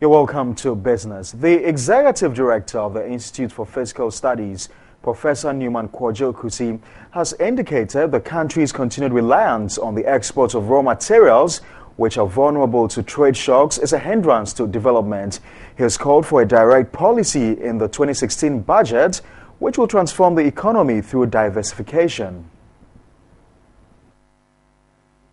You're welcome to Business. The Executive Director of the Institute for Fiscal Studies, Professor Newman Kusi, has indicated the country's continued reliance on the export of raw materials, which are vulnerable to trade shocks, is a hindrance to development. He has called for a direct policy in the 2016 budget, which will transform the economy through diversification.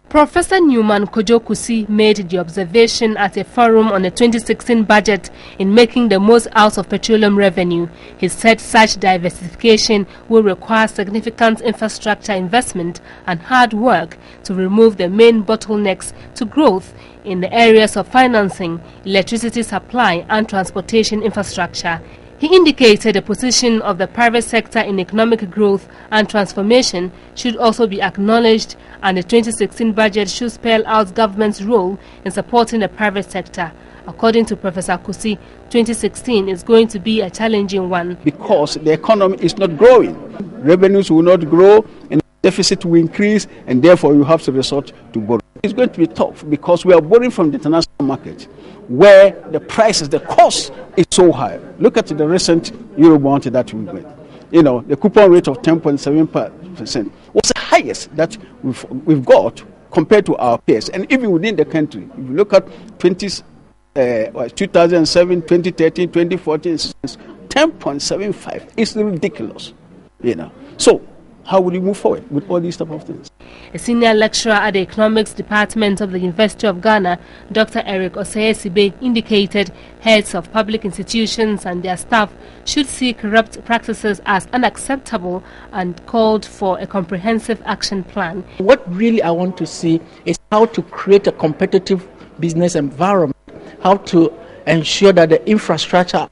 Professor Newman Kusi made the observation at a forum on the 2016 budget in making the most out of petroleum revenue. He said such diversification will require significant infrastructure investment and hard work to remove the main bottlenecks to growth in the areas of financing, electricity supply and transportation infrastructure. He indicated the position of the private sector in economic growth and transformation should also be acknowledged, and the 2016 budget should spell out government's role in supporting the private sector. According to Professor Kusi, 2016 is going to be a challenging one. Because the economy is not growing. Revenues will not grow and deficit will increase, and therefore you have to resort to borrow. It's going to be tough because we are borrowing from the international market, where the prices, the cost is so high. Look at the recent Eurobond that we got. You know, the coupon rate of 10.7% was the highest that we've got compared to our peers. And even within the country, if you look at 2007, 2013, 2014, 10.75, it's ridiculous. You know, so how will you move forward with all these type of things? A senior lecturer at the Economics Department of the University of Ghana, Dr. Eric Osei-Sibe, indicated heads of public institutions and their staff should see corrupt practices as unacceptable and called for a comprehensive action plan. What really I want to see is how to create a competitive business environment, how to ensure that the infrastructure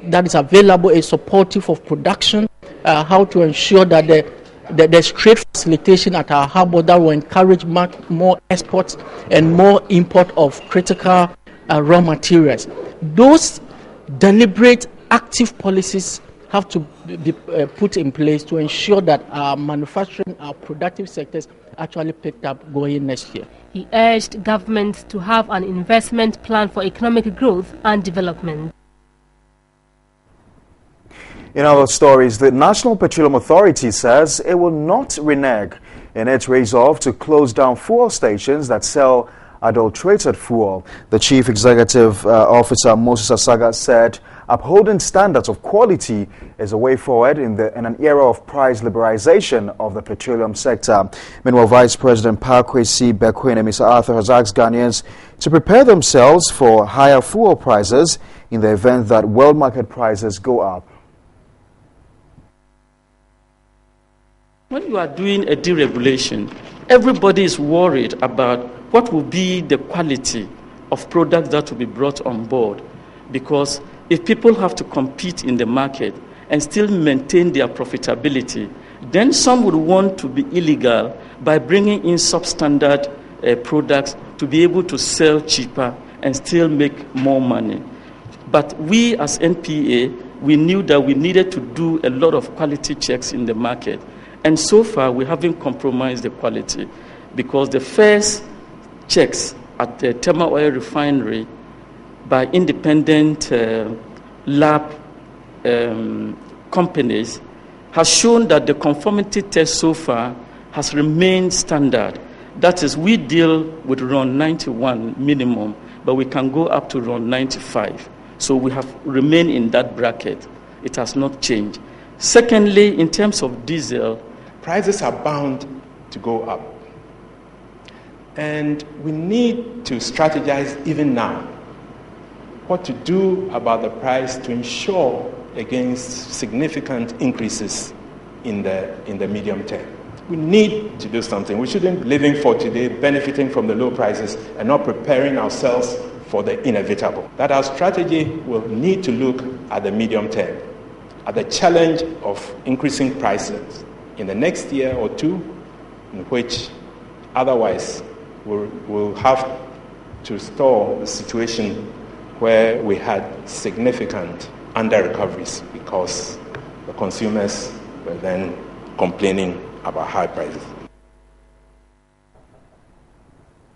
that is available is supportive of production, how to ensure that there's trade facilitation at our harbor that will encourage more exports and more import of critical raw materials. Those deliberate, active policies have to be put in place to ensure that our manufacturing, our productive sectors actually picked up going next year. He urged government to have an investment plan for economic growth and development. In other stories, the National Petroleum Authority says it will not renege in its resolve to close down fuel stations that sell adulterated fuel. The Chief Executive Officer, Moses Asaga, said upholding standards of quality is a way forward in an era of price liberalization of the petroleum sector. Meanwhile, Vice President Pakwesi Bekwene Mr. Arthur has asked Ghanaians to prepare themselves for higher fuel prices in the event that world market prices go up. When you are doing a deregulation, everybody is worried about what will be the quality of products that will be brought on board. Because if people have to compete in the market and still maintain their profitability, then some would want to be illegal by bringing in substandard products to be able to sell cheaper and still make more money. But we as NPA, we knew that we needed to do a lot of quality checks in the market. And so far, we haven't compromised the quality because the first checks at the thermal oil refinery by independent lab companies has shown that the conformity test so far has remained standard. That is, we deal with around 91 minimum, but we can go up to around 95. So we have remained in that bracket. It has not changed. Secondly, in terms of diesel, prices are bound to go up. And we need to strategize even now what to do about the price to ensure against significant increases in the medium term. We need to do something. We shouldn't be living for today, benefiting from the low prices and not preparing ourselves for the inevitable. That our strategy will need to look at the medium term, at the challenge of increasing prices in the next year or two, in which otherwise we'll have to restore the situation where we had significant under-recoveries because the consumers were then complaining about high prices.